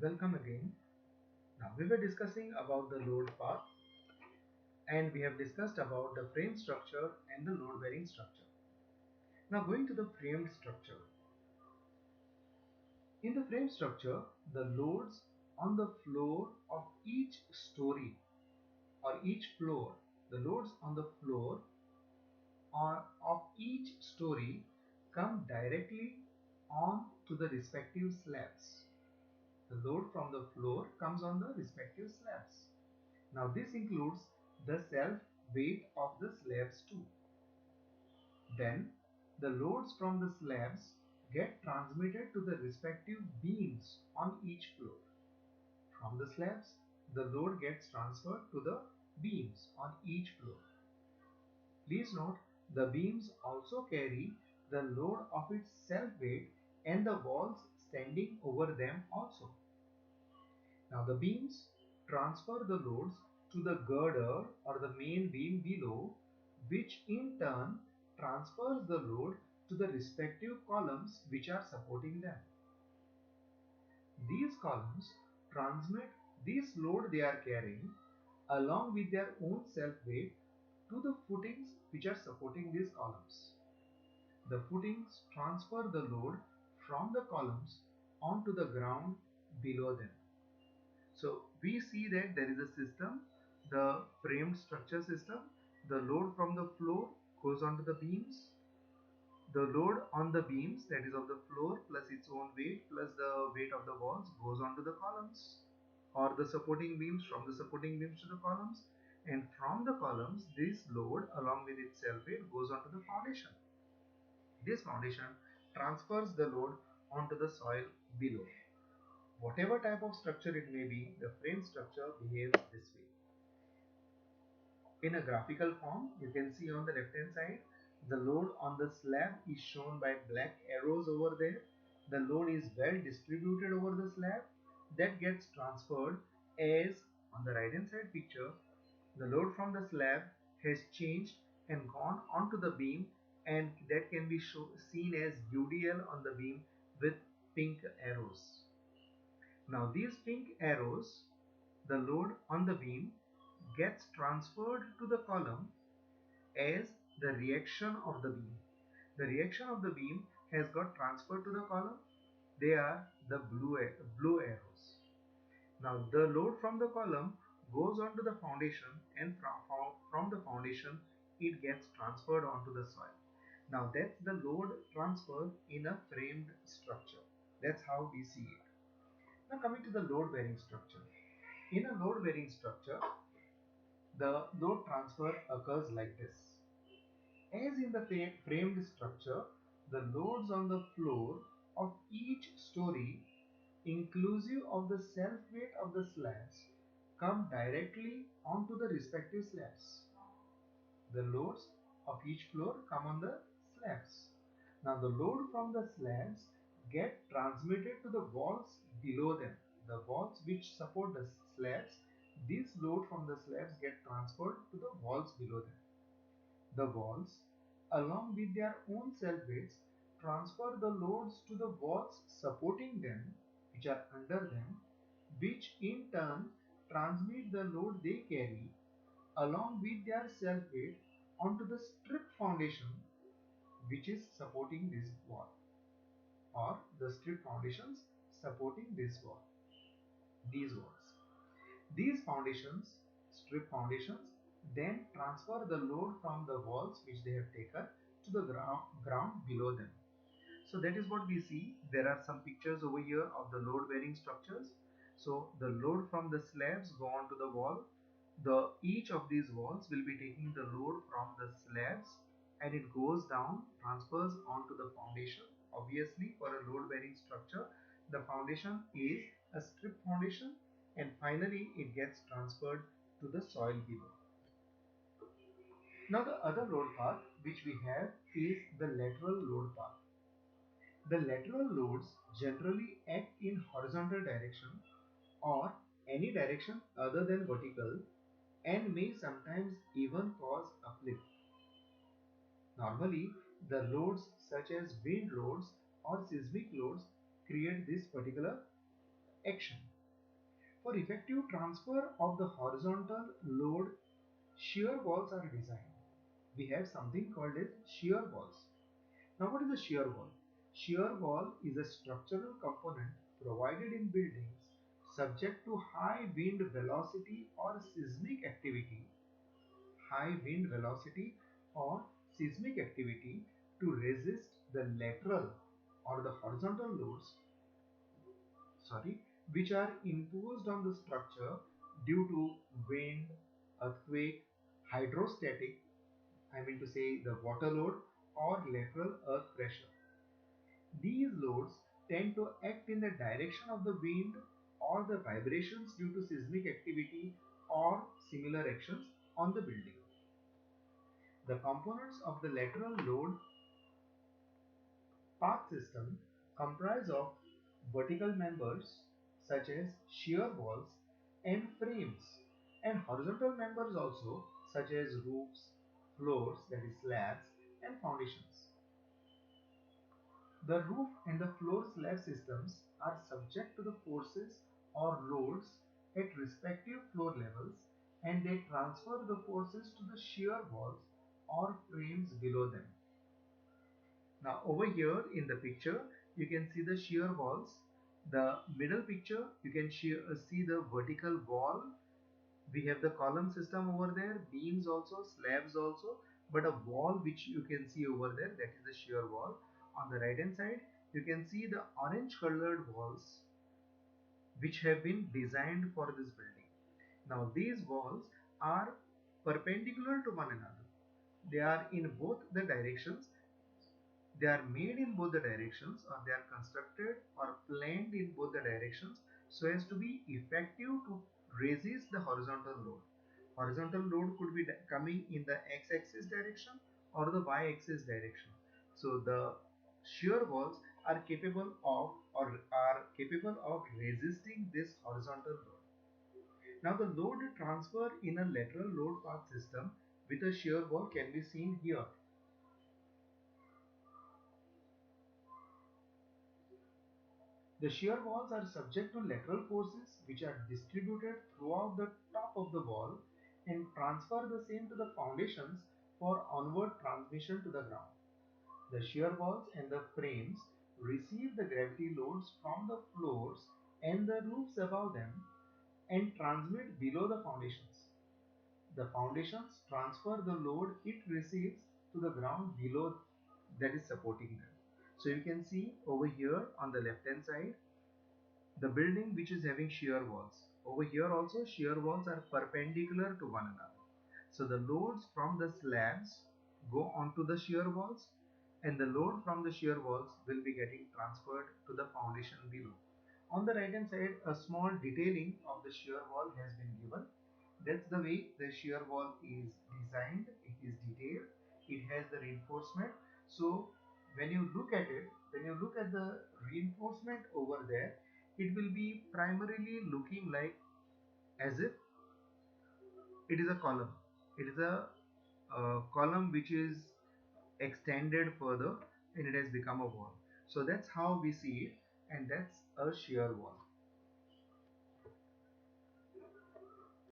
welcome again. Now we were discussing about the load path and we have discussed about the frame structure and the load bearing structure. Now going to the framed structure. In the frame structure, the loads on the floor of each story or each floor, the loads on the floor or of each story come directly on to the respective slabs. The load from the floor comes on the respective slabs. Now this includes the self weight of the slabs too. Then the loads from the slabs get transmitted to the respective beams on each floor. From the slabs, the load gets transferred to the beams on each floor. Please note, the beams also carry the load of its self weight and the walls standing over them also. Now the beams transfer the loads to the girder or the main beam below, which in turn transfers the load to the respective columns which are supporting them. These columns transmit this load they are carrying along with their own self weight to the footings which are supporting these columns. The footings transfer the load from the columns onto the ground below them. So we see that there is a system, the framed structure system. The load from the floor goes onto the beams. The load on the beams, that is of the floor plus its own weight plus the weight of the walls, goes onto the columns or the supporting beams, from the supporting beams to the columns, and from the columns this load along with its self weight goes onto the foundation. This foundation transfers the load onto the soil below. Whatever type of structure it may be, the frame structure behaves this way. In a graphical form, you can see on the left hand side, the load on the slab is shown by black arrows over there. The load is well distributed over the slab that gets transferred as on the right hand side picture, the load from the slab has changed and gone onto the beam, and that can be seen as UDL on the beam with pink arrows. Now these pink arrows, the load on the beam gets transferred to the column as the reaction of the beam. The reaction of the beam has got transferred to the column. They are the blue arrows. Now the load from the column goes onto the foundation, and from the foundation it gets transferred onto the soil. Now that's the load transfer in a framed structure. That's how we see it. Now coming to the load bearing structure. In a load bearing structure, the load transfer occurs like this. As in the framed structure, the loads on the floor of each story, inclusive of the self weight of the slabs, come directly onto the respective slabs. The loads of each floor come on the slabs. Now the load from the slabs get transmitted to the walls below them. The walls which support the slabs, this load from the slabs get transferred to the walls below them. The walls, along with their own self weights, transfer the loads to the walls supporting them, which are under them, which in turn transmit the load they carry along with their self weight onto the strip foundation which is supporting this wall, or the strip foundations supporting this wall, these walls. These foundations, strip foundations, then transfer the load from the walls which they have taken to the ground below them. So that is what we see. There are some pictures over here of the load bearing structures. So the load from the slabs go onto the wall. Each of these walls will be taking the load from the slabs, and it goes down, transfers onto the foundation. Obviously, for a load bearing structure, the foundation is a strip foundation, and finally it gets transferred to the soil below. Now the other load path which we have is the lateral load path. The lateral loads generally act in horizontal direction or any direction other than vertical, and may sometimes even cause uplift. Normally, the loads such as wind loads or seismic loads create this particular action. For effective transfer of the horizontal load, shear walls are designed. We have something called as shear walls. Now what is a shear wall? Shear wall is a structural component provided in buildings subject to high wind velocity or seismic activity to resist the lateral or the horizontal loads, sorry, which are imposed on the structure due to wind, earthquake, hydrostatic, I mean to say the water load, or lateral earth pressure. These loads tend to act in the direction of the wind or the vibrations due to seismic activity or similar actions on the building. The components of the lateral load path system comprise of vertical members such as shear walls and frames, and horizontal members also such as roofs, floors, that is slabs, and foundations. The roof and the floor slab systems are subject to the forces or loads at respective floor levels, and they transfer the forces to the shear walls or frames below them. Now over here in the picture you can see the shear walls. The middle picture you can see the vertical wall. We have the column system over there, beams also, slabs also, but a wall which you can see over there, that is the shear wall. On the right hand side you can see the orange colored walls which have been designed for this building. Now these walls are perpendicular to one another. They are in both the directions. They are made in both the directions, or they are constructed or planned in both the directions so as to be effective to resist the horizontal load. Horizontal load could be coming in the x-axis direction or the y-axis direction. So the shear walls are capable of resisting this horizontal load. Now the load transfer in a lateral load path system with a shear wall can be seen here. The shear walls are subject to lateral forces which are distributed throughout the top of the wall and transfer the same to the foundations for onward transmission to the ground. The shear walls and the frames receive the gravity loads from the floors and the roofs above them and transmit below the foundations. The foundations transfer the load it receives to the ground below that is supporting them. So you can see over here on the left hand side the building which is having shear walls. Over here also shear walls are perpendicular to one another. So the loads from the slabs go onto the shear walls, and the load from the shear walls will be getting transferred to the foundation below. On the right hand side a small detailing of the shear wall has been given. That's the way the shear wall is designed. It is detailed. It has the reinforcement. So when you look at it, when you look at the reinforcement over there, it will be primarily looking like as if it is a column. It is a column which is extended further and it has become a wall. So that's how we see it, and that's a shear wall.